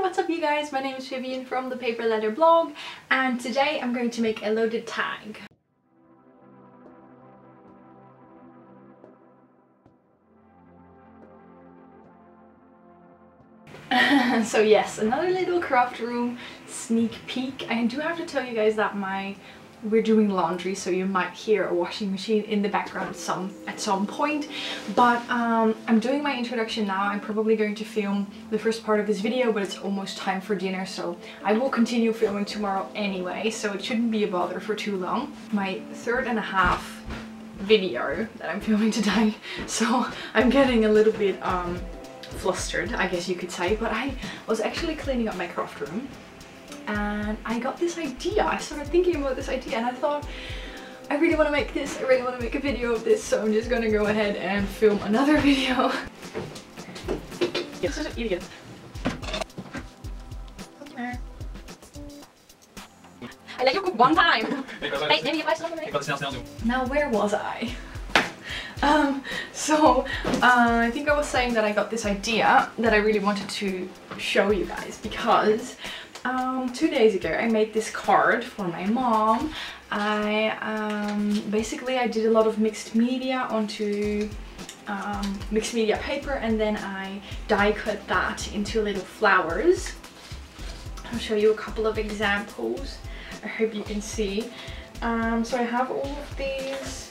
what's up you guys? My name is Vivian from ThePaperLetterBlog, and today I'm going to make a loaded tag. So yes, another little craft room sneak peek. I do have to tell you guys that we're doing laundry, so you might hear a washing machine in the background at some point, but I'm doing my introduction now. I'm probably going to film the first part of this video, but it's almost time for dinner, so I will continue filming tomorrow anyway, so it shouldn't be a bother for too long. My third and a half video that I'm filming today, so I'm getting a little bit flustered, I guess you could say, but I was actually cleaning up my craft room and I got this idea. I started thinking about this idea and I thought, I really want to make this, I really want to make a video of this, so I'm just gonna go ahead and film another video. Yes, such an idiot. I let you cook one time! Now where was I? I think I was saying that I got this idea that I really wanted to show you guys because 2 days ago I made this card for my mom. Basically I did a lot of mixed media onto mixed media paper, and then I die cut that into little flowers. I'll show you a couple of examples. I hope you can see. So I have all of these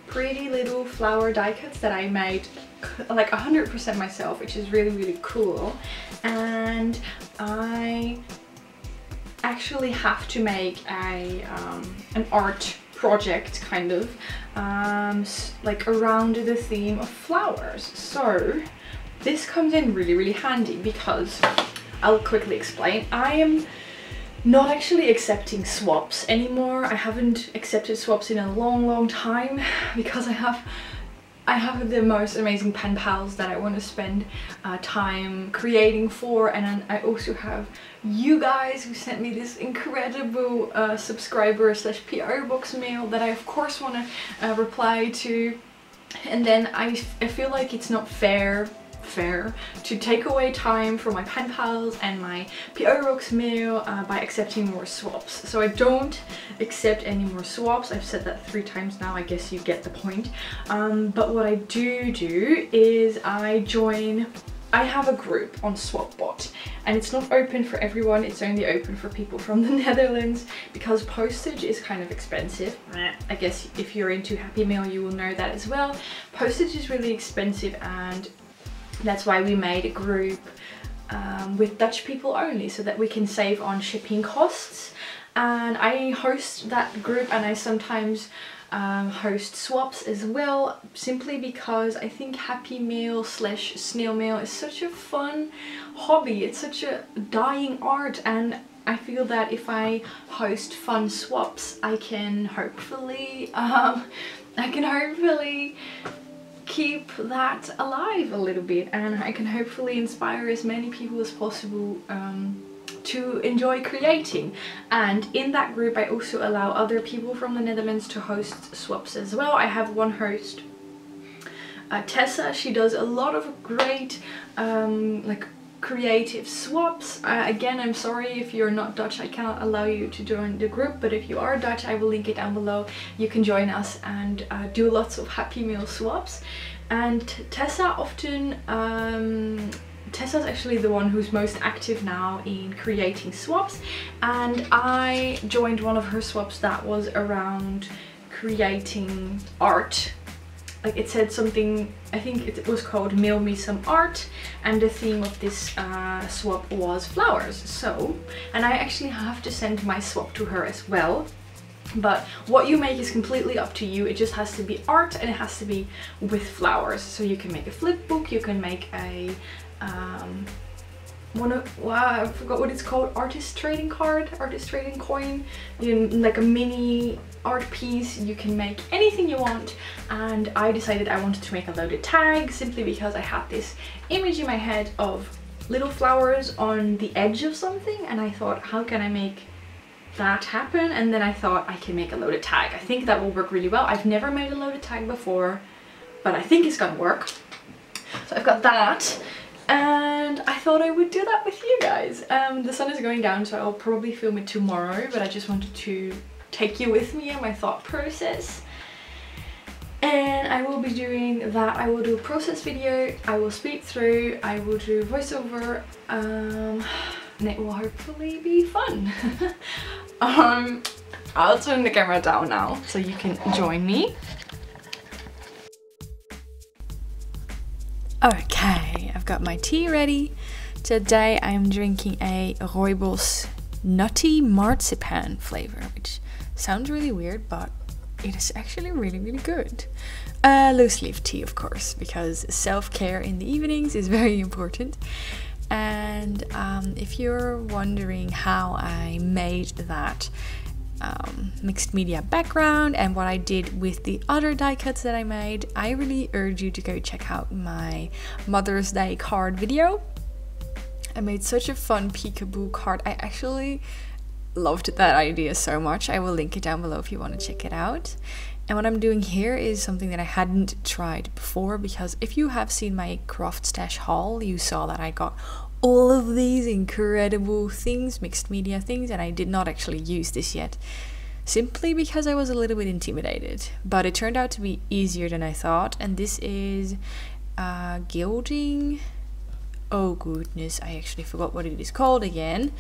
pretty little flower die cuts that I made like 100% myself, which is really cool. And I actually have to make an art project kind of like around the theme of flowers. So this comes in really handy because I'll quickly explain. I am not actually accepting swaps anymore. I haven't accepted swaps in a long time because I have the most amazing pen pals that I want to spend time creating for, and then I also have you guys who sent me this incredible subscriber / PO box mail that I of course want to reply to, and then I feel like it's not fair to take away time from my pen pals and my PO box mail by accepting more swaps. So I don't accept any more swaps. I've said that 3 times now, I guess you get the point. But what I do is I have a group on Swapbot, and it's not open for everyone, it's only open for people from the Netherlands because postage is kind of expensive. I guess if you're into Happy Mail you will know that as well. Postage is really expensive, and that's why we made a group with Dutch people only, so that we can save on shipping costs. And I host that group, and I sometimes host swaps as well, simply because I think Happy Mail / snail mail is such a fun hobby. It's such a dying art, and I feel that if I host fun swaps I can hopefully keep that alive a little bit, and I can hopefully inspire as many people as possible to enjoy creating. And in that group I also allow other people from the Netherlands to host swaps as well. I have one host, Tessa. She does a lot of great like creative swaps. Again, I'm sorry if you're not Dutch, I cannot allow you to join the group, but if you are Dutch I will link it down below. You can join us and do lots of Happy Meal swaps. And Tessa often Tessa's actually the one who's most active now in creating swaps, and I joined one of her swaps that was around creating art. Like it said something, I think it was called Mail Me Some Art, and the theme of this swap was flowers. So, and I actually have to send my swap to her as well. But what you make is completely up to you. It just has to be art, and it has to be with flowers. So you can make a flip book, you can make a I forgot what it's called, artist trading card, artist trading coin, like a mini art piece. You can make anything you want. And I decided I wanted to make a loaded tag simply because I had this image in my head of little flowers on the edge of something, and I thought, how can I make that happen? And then I thought I can make a loaded tag. I think that will work really well. I've never made a loaded tag before, but I think it's gonna work. So I've got that. and I thought I would do that with you guys. The sun is going down, so I'll probably film it tomorrow, but I just wanted to take you with me in my thought process. And I will be doing that. I will do a process video, I will speak through, I will do voiceover, and it will hopefully be fun. I'll turn the camera down now so you can join me. Okay, I've got my tea ready. Today I am drinking a Rooibos nutty marzipan flavor, which sounds really weird, but it is actually really good. Loose leaf tea, of course, because self-care in the evenings is very important. And if you're wondering how I made that mixed media background and what I did with the other die cuts that I made, I really urge you to go check out my Mother's Day card video. I made such a fun peekaboo card. I actually loved that idea so much. I will link it down below if you want to check it out. And what I'm doing here is something that I hadn't tried before, because if you have seen my craft stash haul, you saw that I got all of these incredible things, mixed media things, and I did not actually use this yet, simply because I was a little bit intimidated. But it turned out to be easier than I thought, and this is gilding. Oh goodness, I actually forgot what it is called again.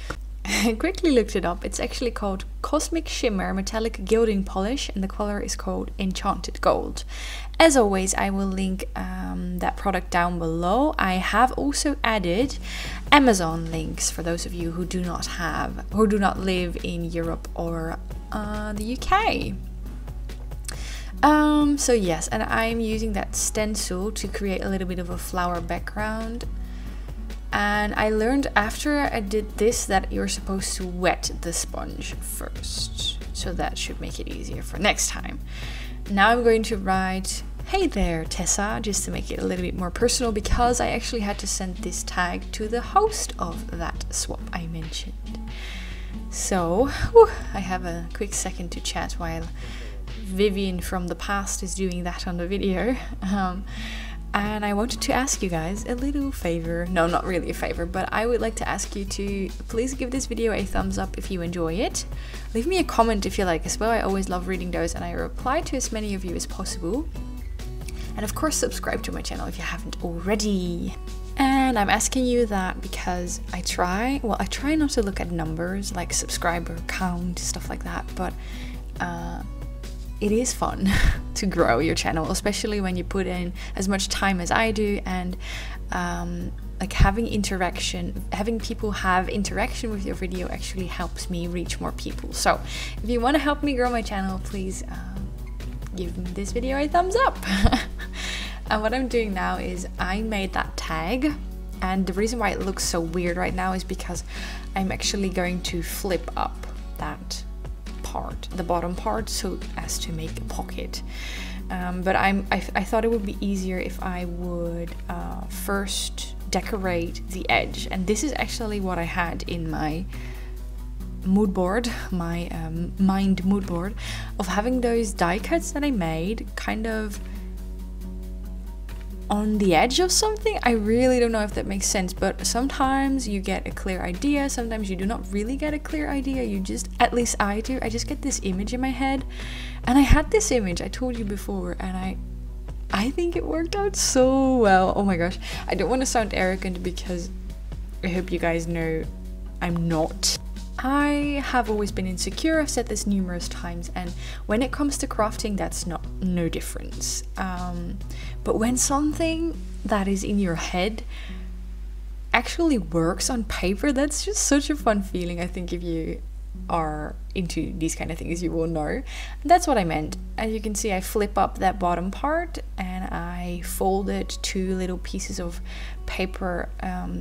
I quickly looked it up. It's actually called Cosmic Shimmer Metallic Gilding Polish, and the color is called Enchanted Gold. As always, I will link that product down below. I have also added Amazon links for those of you who do not live in Europe or the UK. So yes, and I'm using that stencil to create a little bit of a flower background. And I learned after I did this that you're supposed to wet the sponge first. So that should make it easier for next time. Now I'm going to write, "Hey there, Tessa," just to make it a little bit more personal, because I actually had to send this tag to the host of that swap I mentioned. So, I have a quick second to chat while Vivian from the past is doing that on the video. And I wanted to ask you guys a little favor. No, not really a favor, but I would like to ask you to please give this video a thumbs up if you enjoy it. Leave me a comment if you like as well. I always love reading those, and I reply to as many of you as possible. And of course, subscribe to my channel if you haven't already. And I'm asking you that because I try not to look at numbers like subscriber count, stuff like that, but it is fun to grow your channel, especially when you put in as much time as I do, and like having people have interaction with your video actually helps me reach more people. So if you want to help me grow my channel, please give this video a thumbs up. And what I'm doing now is I made that tag, and the reason why it looks so weird right now is because I'm actually going to flip up that part, the bottom part, so as to make a pocket. But I thought it would be easier if I would first decorate the edge, and this is actually what I had in my mood board, my mind mood board, of having those die cuts that I made kind of on the edge of something. I really don't know if that makes sense, but sometimes you get a clear idea, sometimes you do not really get a clear idea. You just, at least I do, I just get this image in my head, and I had this image, I told you before, and I think it worked out so well. Oh my gosh, I don't want to sound arrogant because I hope you guys know I'm not. I have always been insecure, I've said this numerous times, and when it comes to crafting, that's no difference. But when something that is in your head actually works on paper, that's just such a fun feeling. I think if you are into these kind of things, you will know. And that's what I meant. As you can see, I flip up that bottom part and I folded two little pieces of paper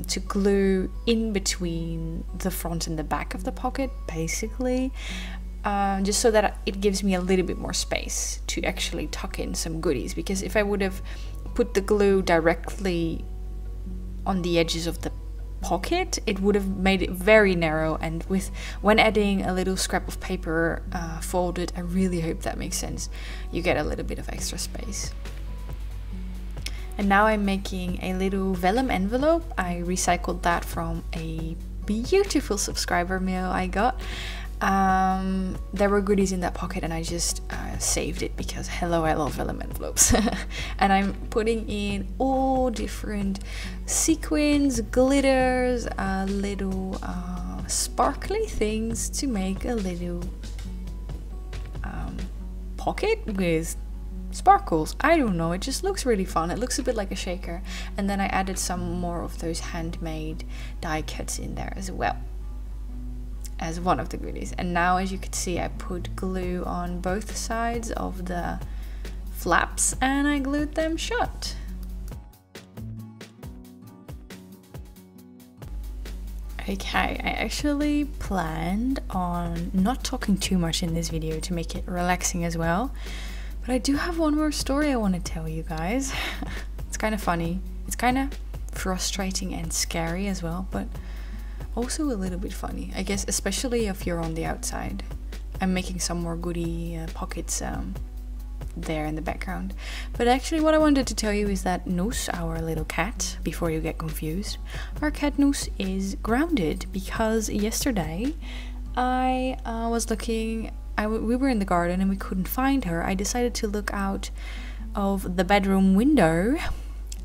to glue in between the front and the back of the pocket, basically, just so that it gives me a little bit more space to actually tuck in some goodies. Because if I would have put the glue directly on the edges of the pocket, it would have made it very narrow, and when adding a little scrap of paper folded, I really hope that makes sense, you get a little bit of extra space. And now I'm making a little vellum envelope. I recycled that from a beautiful subscriber mail I got. There were goodies in that pocket and I just saved it because hello, I love vellum envelopes. And I'm putting in all different sequins, glitters, little sparkly things to make a little pocket with sparkles. I don't know, it just looks really fun. It looks a bit like a shaker. And then I added some more of those handmade die cuts in there as well, as one of the goodies. And now, as you can see, I put glue on both sides of the flaps and I glued them shut. Okay, I actually planned on not talking too much in this video to make it relaxing as well, but I do have one more story I want to tell you guys. It's kind of funny, it's kind of frustrating and scary as well, but also a little bit funny, I guess, especially if you're on the outside. I'm making some more goodie pockets there in the background. But actually what I wanted to tell you is that Noos, our little cat, before you get confused, our cat Noos is grounded because yesterday I was looking, we were in the garden and we couldn't find her. I decided to look out of the bedroom window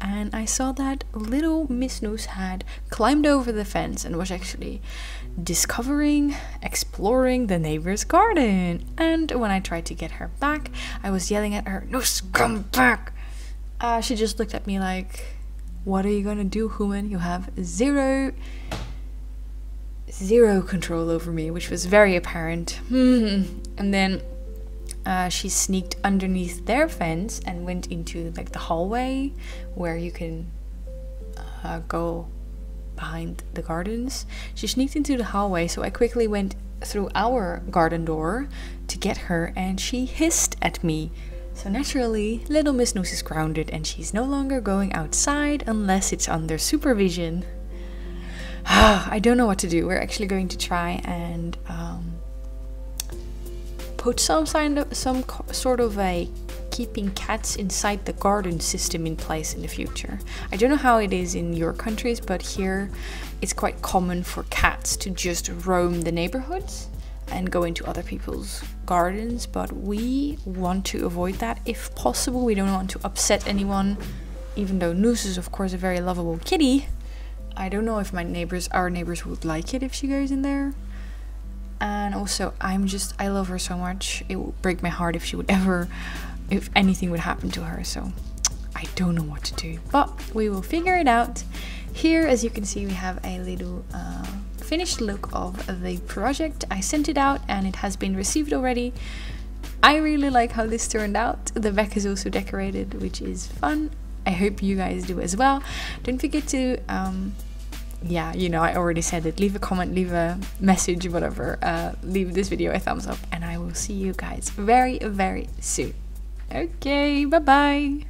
and I saw that little Miss Noos had climbed over the fence and was actually exploring the neighbor's garden. And when I tried to get her back, I was yelling at her, "Noos, come back!" She just looked at me like, "What are you gonna do, human? You have zero control over me," which was very apparent. And then she sneaked underneath their fence and went into like the hallway where you can go behind the gardens. She sneaked into the hallway, so I quickly went through our garden door to get her and she hissed at me. So naturally, little Miss Noos is grounded and she's no longer going outside unless it's under supervision. I don't know what to do. We're actually going to try and put some sort of a keeping cats inside the garden system in place in the future. I don't know how it is in your countries, but here it's quite common for cats to just roam the neighborhoods and go into other people's gardens, but we want to avoid that if possible. We don't want to upset anyone, even though Noos is of course a very lovable kitty. I don't know if our neighbors would like it if she goes in there. And also I love her so much. It would break my heart if anything would happen to her, so I don't know what to do, but we will figure it out. Here, as you can see, we have a little finished look of the project. I sent it out and it has been received already. I really like how this turned out. The back is also decorated, which is fun. I hope you guys do as well. Don't forget to yeah, you know, I already said it. Leave a comment, leave a message, whatever. Leave this video a thumbs up and I will see you guys very, very soon. Okay, bye bye.